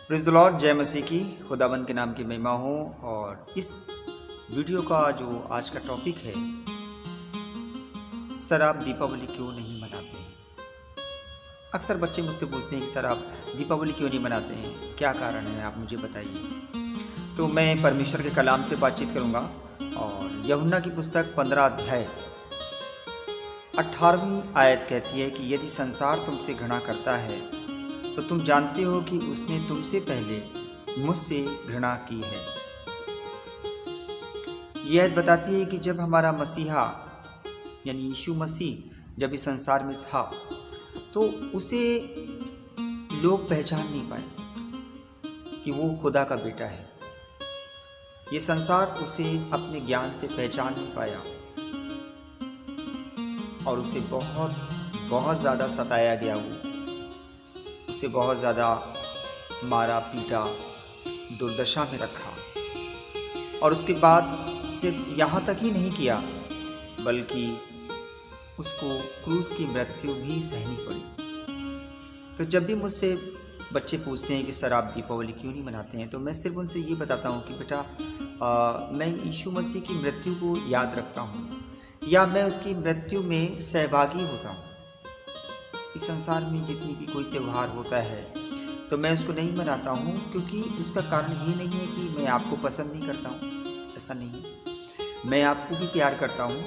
Praise the Lord, जय मसीह की। खुदावंद के नाम की महिमा हो। और इस वीडियो का जो आज का टॉपिक है, सर आप दीपावली क्यों नहीं मनाते हैं। अक्सर बच्चे मुझसे पूछते हैं कि सर आप दीपावली क्यों नहीं मनाते हैं, क्या कारण है, आप मुझे बताइए। तो मैं परमेश्वर के कलाम से बातचीत करूंगा। और यूहन्ना की पुस्तक 15 अध्याय 18वीं आयत कहती है कि यदि संसार तुमसे घृणा करता है तो तुम जानते हो कि उसने तुमसे पहले मुझसे घृणा की है। यह बताती है कि जब हमारा मसीहा यानी यीशु मसीह जब इस संसार में था तो उसे लोग पहचान नहीं पाए कि वो खुदा का बेटा है। ये संसार उसे अपने ज्ञान से पहचान नहीं पाया और उसे बहुत बहुत ज़्यादा सताया गया। उसे बहुत ज़्यादा मारा पीटा, दुर्दशा में रखा। और उसके बाद सिर्फ यहाँ तक ही नहीं किया बल्कि उसको क्रूस की मृत्यु भी सहनी पड़ी। तो जब भी मुझसे बच्चे पूछते हैं कि सर आप दीपावली क्यों नहीं मनाते हैं, तो मैं सिर्फ उनसे ये बताता हूँ कि बेटा मैं यीशु मसीह की मृत्यु को याद रखता हूँ या मैं उसकी मृत्यु में सहभागी होता हूँ। इस संसार में जितनी भी कोई त्यौहार होता है तो मैं उसको नहीं मनाता हूँ क्योंकि उसका कारण ये नहीं है कि मैं आपको पसंद नहीं करता हूँ, ऐसा नहीं है। मैं आपको भी प्यार करता हूँ,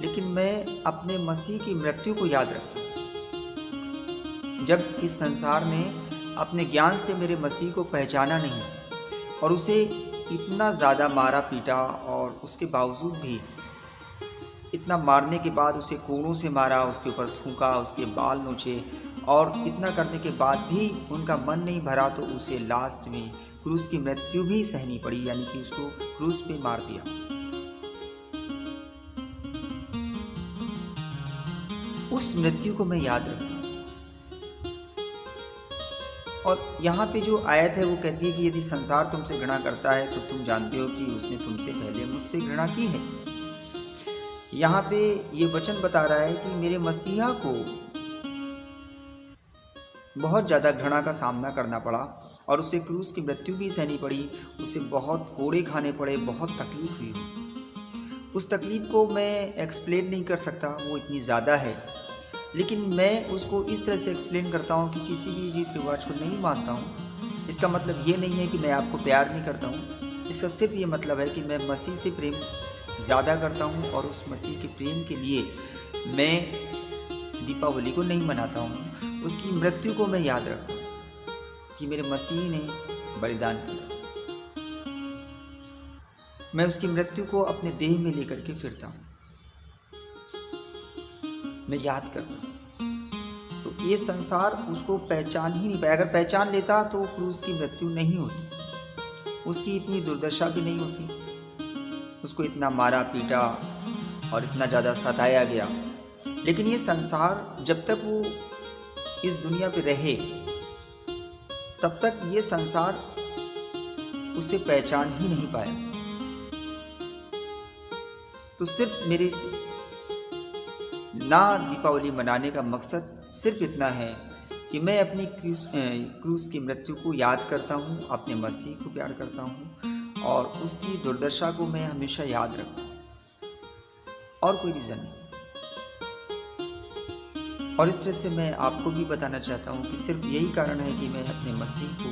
लेकिन मैं अपने मसीह की मृत्यु को याद रखता हूँ। जब इस संसार ने अपने ज्ञान से मेरे मसीह को पहचाना नहीं और उसे इतना ज़्यादा मारा पीटा और उसके बावजूद भी इतना मारने के बाद उसे कोड़ों से मारा, उसके ऊपर थूका, उसके बाल नोचे और इतना करने के बाद भी उनका मन नहीं भरा तो उसे लास्ट में क्रूस की मृत्यु भी सहनी पड़ी, यानी कि उसको क्रूस पे मार दिया। उस मृत्यु को मैं याद रखता हूँ। और यहाँ पे जो आयत है वो कहती है कि यदि संसार तुमसे घृणा करता है तो तुम जानते हो कि उसने तुमसे पहले मुझसे घृणा की है। यहाँ पे ये वचन बता रहा है कि मेरे मसीहा को बहुत ज़्यादा घृणा का सामना करना पड़ा और उसे क्रूस की मृत्यु भी सहनी पड़ी, उसे बहुत कोड़े खाने पड़े, बहुत तकलीफ हुई। उस तकलीफ को मैं एक्सप्लेन नहीं कर सकता, वो इतनी ज़्यादा है। लेकिन मैं उसको इस तरह से एक्सप्लेन करता हूँ कि किसी भी रीति रिवाज को नहीं मानता हूँ। इसका मतलब ये नहीं है कि मैं आपको प्यार नहीं करता हूँ, इसका सिर्फ ये मतलब है कि मैं मसीह से प्रेम ज़्यादा करता हूँ और उस मसीह के प्रेम के लिए मैं दीपावली को नहीं मनाता हूँ। उसकी मृत्यु को मैं याद रखता हूँ कि मेरे मसीह ने बलिदान किया। मैं उसकी मृत्यु को अपने देह में लेकर के फिरता हूँ, मैं याद करता हूँ। तो ये संसार उसको पहचान ही नहीं पाया। अगर पहचान लेता तो क्रूस की मृत्यु नहीं होती, उसकी इतनी दुर्दशा भी नहीं होती, उसको इतना मारा पीटा और इतना ज़्यादा सताया गया। लेकिन ये संसार जब तक वो इस दुनिया पे रहे तब तक ये संसार उसे पहचान ही नहीं पाया। तो सिर्फ मेरे ना दीपावली मनाने का मकसद सिर्फ इतना है कि मैं अपनी क्रूस की मृत्यु को याद करता हूँ, अपने मसीह को प्यार करता हूँ और उसकी दुर्दशा को मैं हमेशा याद रखता हूँ, और कोई रीज़न नहीं। और इस तरह से मैं आपको भी बताना चाहता हूँ कि सिर्फ यही कारण है कि मैं अपने मसीह को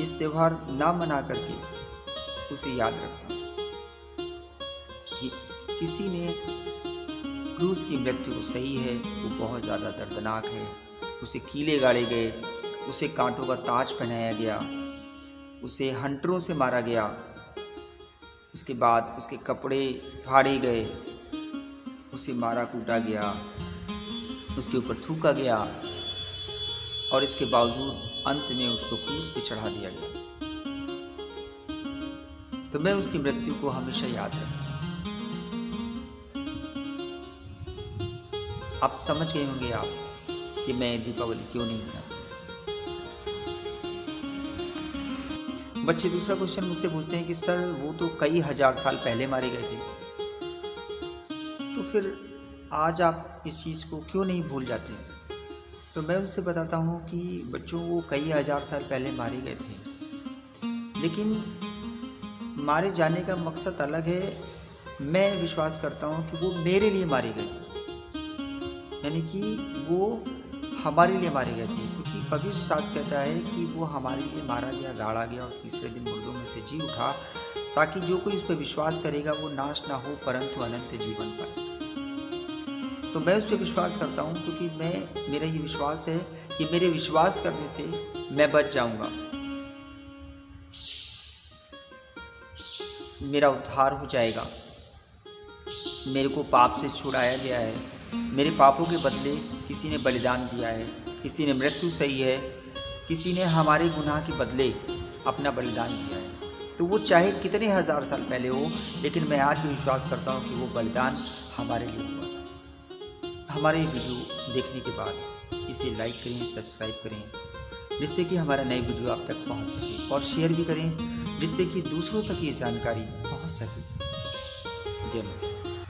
इस त्यौहार ना मना करके उसे याद रखता हूँ कि किसी ने क्रूस की मृत्यु सही है, वो बहुत ज़्यादा दर्दनाक है। उसे कीले गाड़े गए, उसे कांटों का ताज पहनाया गया, उसे हंटरों से मारा गया, उसके बाद उसके कपड़े फाड़े गए, उसे मारा कूटा गया, उसके ऊपर थूका गया और इसके बावजूद अंत में उसको क्रूस पे चढ़ा दिया गया। तो मैं उसकी मृत्यु को हमेशा याद रखता हूँ। आप समझ गए होंगे आप कि मैं दीपावली क्यों नहीं मनाता। बच्चे दूसरा क्वेश्चन मुझसे पूछते हैं कि सर वो तो कई हजार साल पहले मारे गए थे, तो फिर आज आप इस चीज़ को क्यों नहीं भूल जाते हैं। तो मैं उनसे बताता हूँ कि बच्चों वो कई हज़ार साल पहले मारे गए थे, लेकिन मारे जाने का मकसद अलग है। मैं विश्वास करता हूँ कि वो मेरे लिए मारे गए थे, यानी कि वो हमारे लिए मारे गए थे, क्योंकि पवित्र शास्त्र कहता है कि वो हमारे लिए मारा गया, गाड़ा गया और तीसरे दिन मुर्दों में से जी उठा, ताकि जो कोई उस पर विश्वास करेगा वो नाश ना हो परंतु अनंत जीवन पाए। तो मैं उस पर विश्वास करता हूँ, क्योंकि मेरा ये विश्वास है कि मेरे विश्वास करने से मैं बच जाऊँगा, मेरा उद्धार हो जाएगा, मेरे को पाप से छुड़ाया गया है, मेरे पापों के बदले किसी ने बलिदान दिया है, किसी ने मृत्यु सही है, किसी ने हमारे गुनाह के बदले अपना बलिदान दिया है। तो वो चाहे कितने हज़ार साल पहले हो, लेकिन मैं आज भी विश्वास करता हूँ कि वो बलिदान हमारे लिए हुआ था। हमारे वीडियो देखने के बाद इसे लाइक करें, सब्सक्राइब करें, जिससे कि हमारा नए वीडियो आप तक पहुँच सके, और शेयर भी करें जिससे कि दूसरों तक ये जानकारी पहुँच सके। जय मसीह।